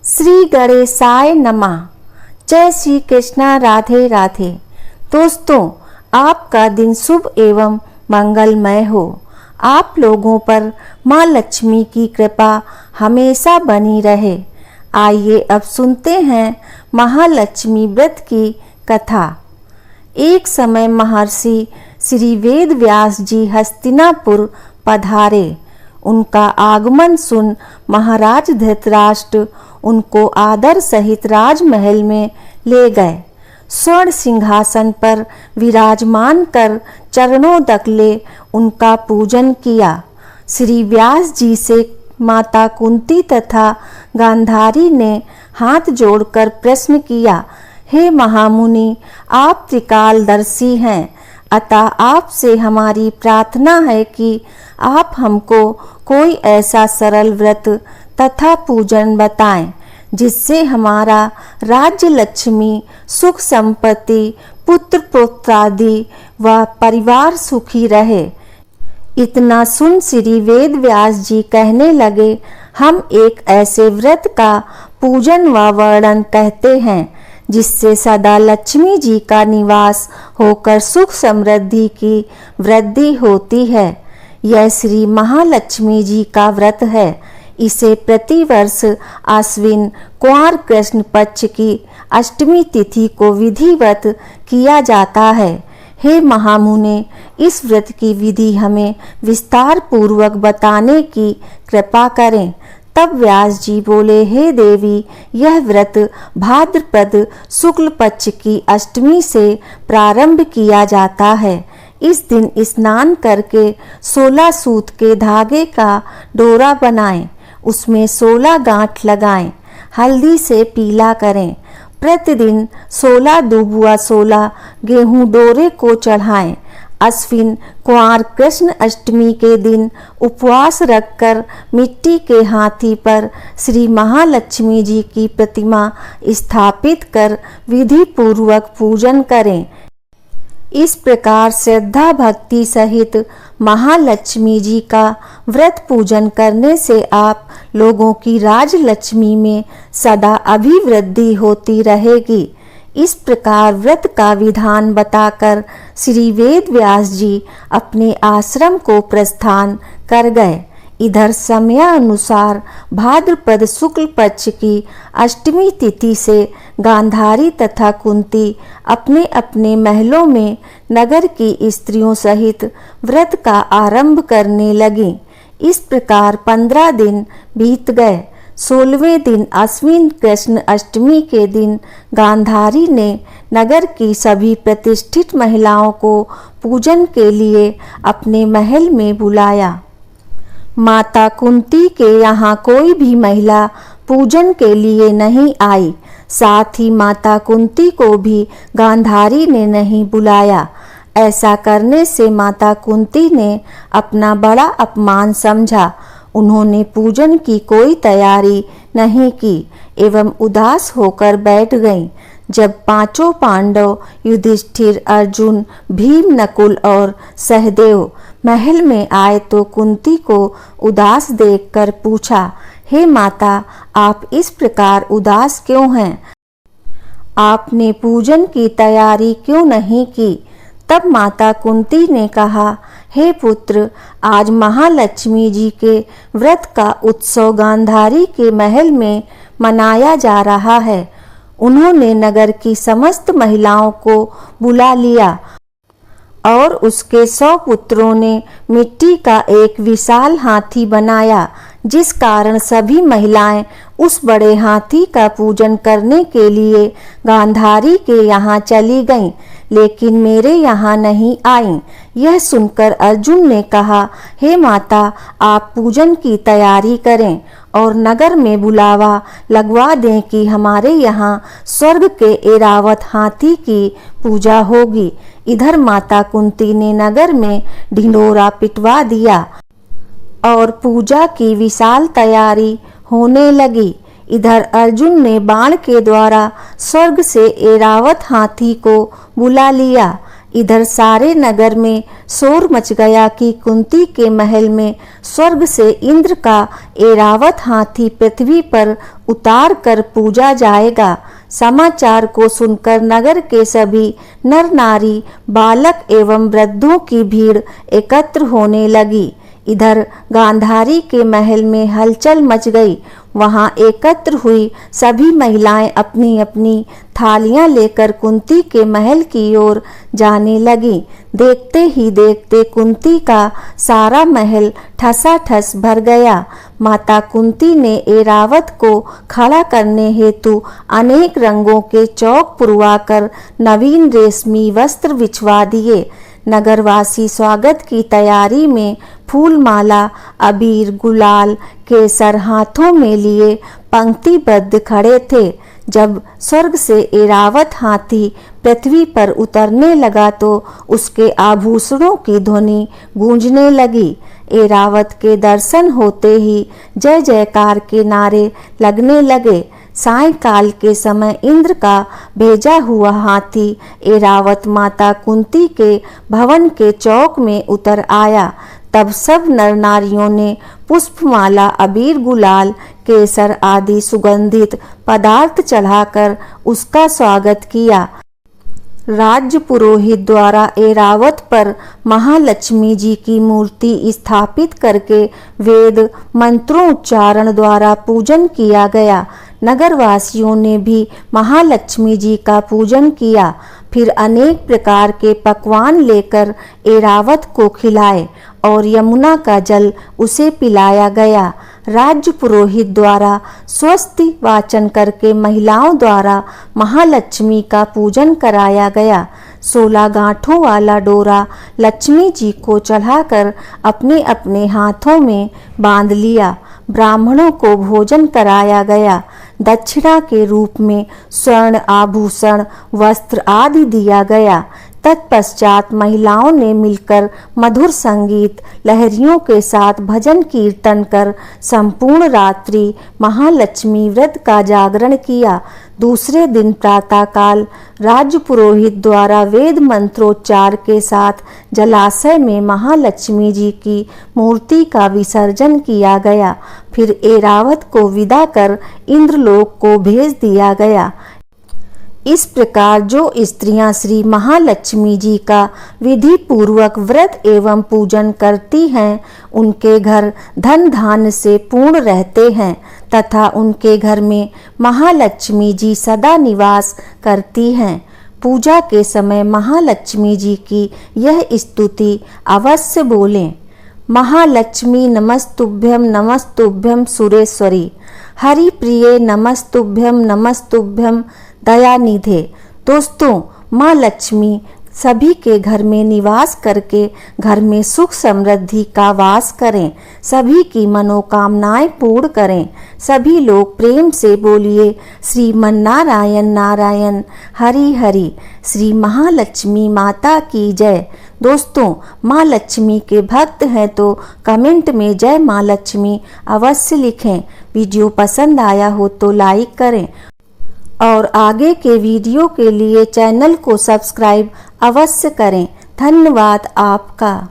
श्री गणेशाय नमः। जय श्री कृष्णा। राधे राधे। दोस्तों, आपका दिन शुभ एवं मंगलमय हो। आप लोगों पर माँ लक्ष्मी की कृपा हमेशा बनी रहे। आइए अब सुनते हैं महालक्ष्मी व्रत की कथा। एक समय महर्षि श्री वेद व्यास जी हस्तिनापुर पधारे। उनका आगमन सुन महाराज धृतराष्ट्र उनको आदर सहित राजमहल में ले गए। स्वर्ण सिंहासन पर विराजमान कर चरणों तकले उनका पूजन किया। श्री व्यास जी से माता कुंती तथा गांधारी ने हाथ जोड़कर प्रश्न किया, हे महामुनि, आप त्रिकालदर्शी हैं, अतः आपसे हमारी प्रार्थना है कि आप हमको कोई ऐसा सरल व्रत तथा पूजन बताएं जिससे हमारा राज्य लक्ष्मी, सुख संपत्ति, पुत्र पौत्रादि व परिवार सुखी रहे। इतना सुन श्री वेद व्यास जी कहने लगे, हम एक ऐसे व्रत का पूजन व वर्णन कहते हैं जिससे सदा लक्ष्मी जी का निवास होकर सुख समृद्धि की वृद्धि होती है। यह श्री महालक्ष्मी जी का व्रत है। इसे प्रतिवर्ष आश्विन कुंवर कृष्ण पक्ष की अष्टमी तिथि को विधिवत किया जाता है। हे महामुने, इस व्रत की विधि हमें विस्तार पूर्वक बताने की कृपा करें। तब व्यास जी बोले, हे देवी, यह व्रत भाद्रपद शुक्ल पक्ष की अष्टमी से प्रारंभ किया जाता है। इस दिन स्नान करके 16 सूत के धागे का डोरा बनाएं, उसमें 16 गांठ लगाएं, हल्दी से पीला करें। प्रतिदिन 16 दूब व 16 गेहूं डोरे को चढ़ाएं। अश्विन कुंवर कृष्ण अष्टमी के दिन उपवास रखकर मिट्टी के हाथी पर श्री महालक्ष्मी जी की प्रतिमा स्थापित कर विधि पूर्वक पूजन करें। इस प्रकार श्रद्धा भक्ति सहित महालक्ष्मी जी का व्रत पूजन करने से आप लोगों की राजलक्ष्मी में सदा अभिवृद्धि होती रहेगी। इस प्रकार व्रत का विधान बताकर श्री वेद व्यास जी अपने आश्रम को प्रस्थान कर गए। इधर समयानुसार भाद्रपद शुक्ल पक्ष की अष्टमी तिथि से गांधारी तथा कुंती अपने अपने महलों में नगर की स्त्रियों सहित व्रत का आरंभ करने लगी। इस प्रकार 15 दिन बीत गए। 16वें दिन अश्विन कृष्ण अष्टमी के दिन गांधारी ने नगर की सभी प्रतिष्ठित महिलाओं को पूजन के लिए अपने महल में बुलाया। माता कुंती के यहाँ कोई भी महिला पूजन के लिए नहीं आई। साथ ही माता कुंती को भी गांधारी ने नहीं बुलाया। ऐसा करने से माता कुंती ने अपना बड़ा अपमान समझा। उन्होंने पूजन की कोई तैयारी नहीं की एवं उदास होकर बैठ गईं। जब पांचों पांडव युधिष्ठिर, अर्जुन, भीम, नकुल और सहदेव महल में आए तो कुंती को उदास देखकर पूछा, हे माता, आप इस प्रकार उदास क्यों हैं? आपने पूजन की तैयारी क्यों नहीं की? तब माता कुंती ने कहा, हे पुत्र, आज महालक्ष्मी जी के व्रत का उत्सव गांधारी के महल में मनाया जा रहा है। उन्होंने नगर की समस्त महिलाओं को बुला लिया और उसके 100 पुत्रों ने मिट्टी का एक विशाल हाथी बनाया, जिस कारण सभी महिलाएं उस बड़े हाथी का पूजन करने के लिए गांधारी के यहाँ चली गईं, लेकिन मेरे यहाँ नहीं आईं। यह सुनकर अर्जुन ने कहा, हे माता, आप पूजन की तैयारी करें और नगर में बुलावा लगवा दें कि हमारे यहाँ स्वर्ग के ऐरावत हाथी की पूजा होगी। इधर माता कुंती ने नगर में ढिंढोरा पिटवा दिया और पूजा की विशाल तैयारी होने लगी। इधर अर्जुन ने बाण के द्वारा स्वर्ग से ऐरावत हाथी को बुला लिया। इधर सारे नगर में शोर मच गया कि कुंती के महल में स्वर्ग से इंद्र का ऐरावत हाथी पृथ्वी पर उतार कर पूजा जाएगा। समाचार को सुनकर नगर के सभी नर नारी, बालक एवं वृद्धों की भीड़ एकत्र होने लगी। इधर गांधारी के महल में हलचल मच गई। वहां एकत्र हुई सभी महिलाएं अपनी अपनी थालियां लेकर कुंती के महल की ओर जाने लगी। देखते ही देखते कुंती का सारा महल ठसाठस भर गया। माता कुंती ने ऐरावत को खड़ा करने हेतु अनेक रंगों के चौक पुरवाकर नवीन रेशमी वस्त्र बिछवा दिए। नगरवासी स्वागत की तैयारी में फूल माला, अबीर, गुलाल, केसर हाथों में लिए पंक्तिबद्ध खड़े थे। जब स्वर्ग से ऐरावत हाथी पृथ्वी पर उतरने लगा तो उसके आभूषणों की ध्वनि गूंजने लगी। ऐरावत के दर्शन होते ही जय जयकार के नारे लगने लगे। सायंकाल के समय इंद्र का भेजा हुआ हाथी ऐरावत माता कुंती के भवन के चौक में उतर आया। तब सब नर नारियों ने पुष्पमाला, अबीर, गुलाल, केसर आदि सुगंधित पदार्थ चढ़ाकर उसका स्वागत किया। राज्य पुरोहित द्वारा ऐरावत पर महालक्ष्मी जी की मूर्ति स्थापित करके वेद मंत्रों उच्चारण द्वारा पूजन किया गया। नगरवासियों ने भी महालक्ष्मी जी का पूजन किया। फिर अनेक प्रकार के पकवान लेकर ऐरावत को खिलाए और यमुना का जल उसे पिलाया गया। राज्य पुरोहित द्वारा स्वस्ति वाचन करके महिलाओं द्वारा महालक्ष्मी का पूजन कराया गया। 16 गांठों वाला डोरा लक्ष्मी जी को चढ़ाकर अपने अपने हाथों में बांध लिया। ब्राह्मणों को भोजन कराया गया। दक्षिणा के रूप में स्वर्ण आभूषण, वस्त्र आदि दिया गया। तत्पश्चात महिलाओं ने मिलकर मधुर संगीत लहरियों के साथ भजन कीर्तन कर संपूर्ण रात्रि महालक्ष्मी व्रत का जागरण किया। दूसरे दिन प्रातःकाल राज्य पुरोहित द्वारा वेद मंत्रोच्चार के साथ जलाशय में महालक्ष्मी जी की मूर्ति का विसर्जन किया गया। फिर ऐरावत को विदा कर इंद्रलोक को भेज दिया गया। इस प्रकार जो स्त्रियां श्री महालक्ष्मी जी का विधि पूर्वक व्रत एवं पूजन करती हैं, उनके घर धन धान्य से पूर्ण रहते हैं तथा उनके घर में महालक्ष्मी जी सदा निवास करती हैं। पूजा के समय महालक्ष्मी जी की यह स्तुति अवश्य बोलें। महालक्ष्मी नमस्तुभ्यं नमस्तुभ्यं सुरेश्वरी, हरि प्रिये नमस्तुभ्यं नमस्तुभ्यं दयानिधे। दोस्तों, माँ लक्ष्मी सभी के घर में निवास करके घर में सुख समृद्धि का वास करें, सभी की मनोकामनाएं पूर्ण करें। सभी लोग प्रेम से बोलिए श्रीमन्नारायण नारायण हरि हरि। श्री महालक्ष्मी माता की जय। दोस्तों, माँ लक्ष्मी के भक्त हैं तो कमेंट में जय माँ लक्ष्मी अवश्य लिखें। वीडियो पसंद आया हो तो लाइक करें और आगे के वीडियो के लिए चैनल को सब्सक्राइब अवश्य करें। धन्यवाद आपका।